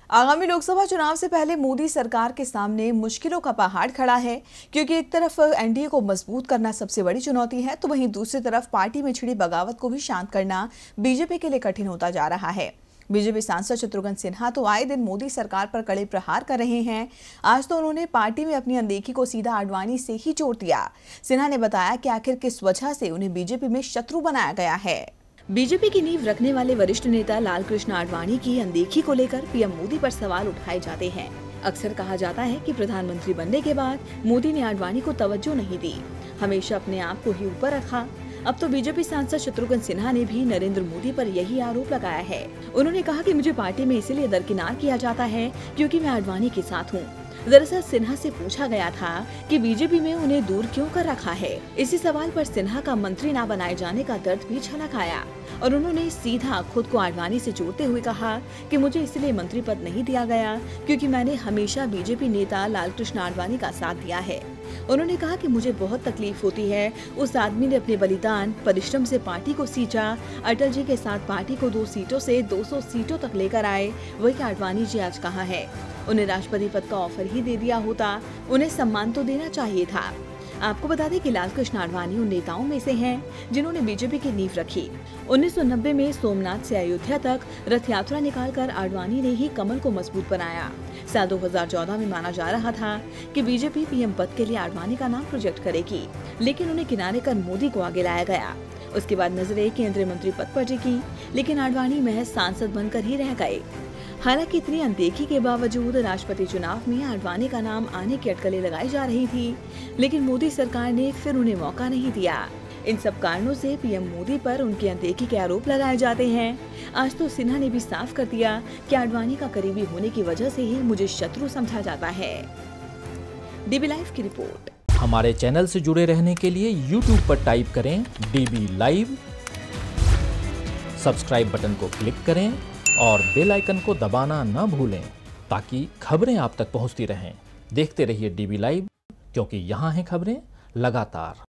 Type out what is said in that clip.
आगामी लोकसभा चुनाव से पहले मोदी सरकार के सामने मुश्किलों का पहाड़ खड़ा है, क्योंकि एक तरफ एनडीए को मजबूत करना सबसे बड़ी चुनौती है, तो वहीं दूसरी तरफ पार्टी में छिड़ी बगावत को भी शांत करना बीजेपी के लिए कठिन होता जा रहा है। बीजेपी सांसद शत्रुघ्न सिन्हा तो आए दिन मोदी सरकार पर कड़े प्रहार कर रहे हैं। आज तो उन्होंने पार्टी में अपनी अनदेखी को सीधा आडवाणी से ही जोड़ दिया। सिन्हा ने बताया कि आखिर किस वजह से उन्हें बीजेपी में शत्रु बनाया गया है। बीजेपी की नींव रखने वाले वरिष्ठ नेता लालकृष्ण आडवाणी की अनदेखी को लेकर पीएम मोदी पर सवाल उठाए जाते हैं। अक्सर कहा जाता है कि प्रधानमंत्री बनने के बाद मोदी ने आडवाणी को तवज्जो नहीं दी, हमेशा अपने आप को ही ऊपर रखा। अब तो बीजेपी सांसद शत्रुघ्न सिन्हा ने भी नरेंद्र मोदी पर यही आरोप लगाया है। उन्होंने कहा कि मुझे पार्टी में इसलिए दरकिनार किया जाता है क्योंकि मैं आडवाणी के साथ हूँ। दरअसल सिन्हा से पूछा गया था कि बीजेपी में उन्हें दूर क्यों कर रखा है। इसी सवाल पर सिन्हा का मंत्री न बनाए जाने का दर्द भी झलक आया और उन्होंने सीधा खुद को आडवाणी से जोड़ते हुए कहा कि मुझे इसलिए मंत्री पद नहीं दिया गया क्योंकि मैंने हमेशा बीजेपी नेता लालकृष्ण आडवाणी का साथ दिया है। उन्होंने कहा कि मुझे बहुत तकलीफ होती है, उस आदमी ने अपने बलिदान परिश्रम से पार्टी को सींचा। अटल जी के साथ पार्टी को 2 सीटों से 200 सीटों तक लेकर आए, वही आडवाणी जी आज कहाँ है। उन्हें राष्ट्रपति पद का ऑफर ही दे दिया होता, उन्हें सम्मान तो देना चाहिए था। आपको बता दें कि लालकृष्ण आडवाणी उन नेताओं में से हैं जिन्होंने बीजेपी की नींव रखी। 1990 में सोमनाथ से अयोध्या तक रथ यात्रा निकालकर आडवाणी ने ही कमल को मजबूत बनाया। साल 2014 में माना जा रहा था कि बीजेपी पीएम पद के लिए आडवाणी का नाम प्रोजेक्ट करेगी, लेकिन उन्हें किनारे कर मोदी को आगे लाया गया। उसके बाद नजरें केंद्रीय मंत्री पद पर टिकी, लेकिन आडवाणी महज सांसद बनकर ही रह गए। हालांकि इतनी अनदेखी के बावजूद राष्ट्रपति चुनाव में आडवाणी का नाम आने की अटकलें लगाई जा रही थी, लेकिन मोदी सरकार ने फिर उन्हें मौका नहीं दिया। इन सब कारणों से पीएम मोदी पर उनकी अनदेखी के आरोप लगाए जाते हैं। आज तो सिन्हा ने भी साफ कर दिया कि आडवाणी का करीबी होने की वजह से ही मुझे शत्रु समझा जाता है। डीबी लाइव की रिपोर्ट। हमारे चैनल से जुड़े रहने के लिए YouTube पर टाइप करें डीबी लाइव, सब्सक्राइब बटन को क्लिक करें और बेल आइकन को दबाना न भूलें ताकि खबरें आप तक पहुंचती रहें। देखते रहिए डीबी लाइव, क्योंकि यहाँ हैं खबरें लगातार।